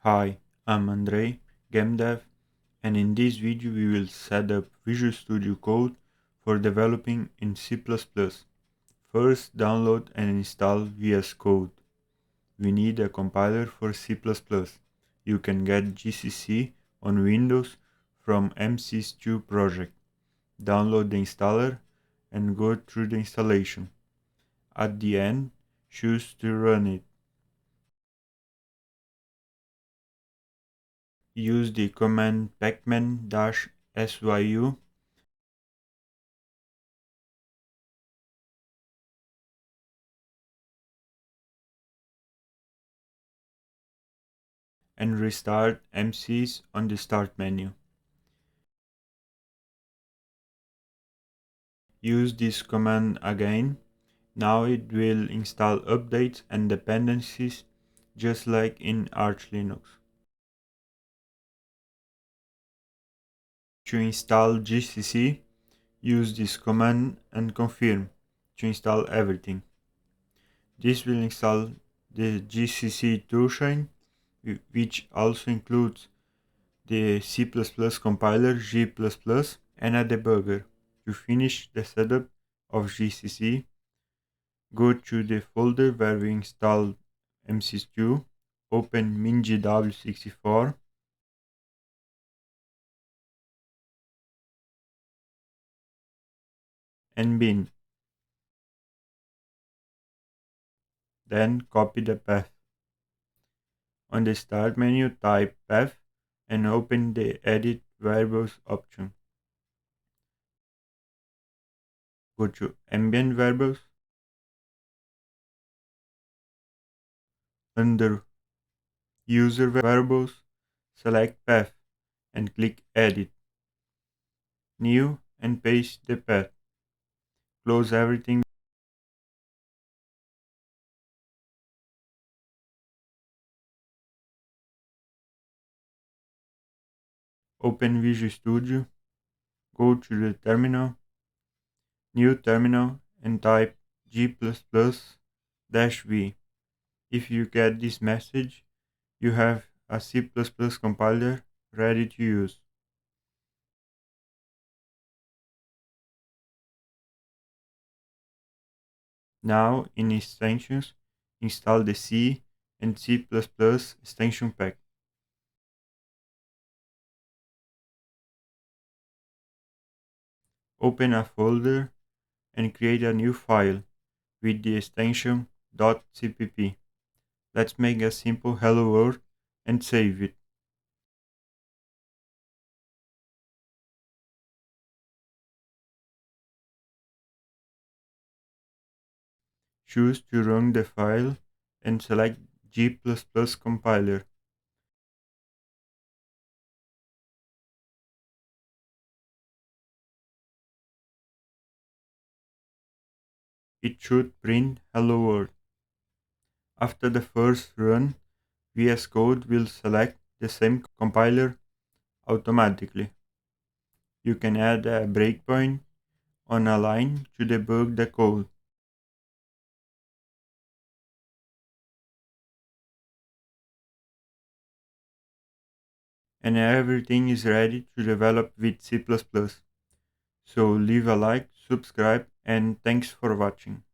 Hi, I'm Andrei, game dev, and in this video we will set up Visual Studio Code for developing in C++. First, download and install VS Code. We need a compiler for C++. You can get GCC on Windows from MC-Stew project. Download the installer and go through the installation. At the end, choose to run it. Use the command pacman-syu and restart MCs on the start menu. Use this command again. Now it will install updates and dependencies just like in Arch Linux. To install GCC, use this command and confirm to install everything. This will install the GCC toolchain, which also includes the C++ compiler G++ and a debugger. To finish the setup of GCC, go to the folder where we installed MC2, open mingw64, and bin. Then copy the path. On the start menu, type path and open the edit variables option. Go to ambient variables. Under user variables, select path and click edit, new, and paste the path. Close everything. Open Visual Studio, go to the terminal, new terminal, and type g++-v. If you get this message, you have a C++ compiler ready to use. Now, in extensions, install the C and C++ extension pack. Open a folder and create a new file with the extension .cpp. Let's make a simple hello world and save it. Choose to run the file and select G++ compiler. It should print hello world. After the first run, VS Code will select the same compiler automatically. You can add a breakpoint on a line to debug the code. And everything is ready to develop with C++. So leave a like, subscribe, and thanks for watching.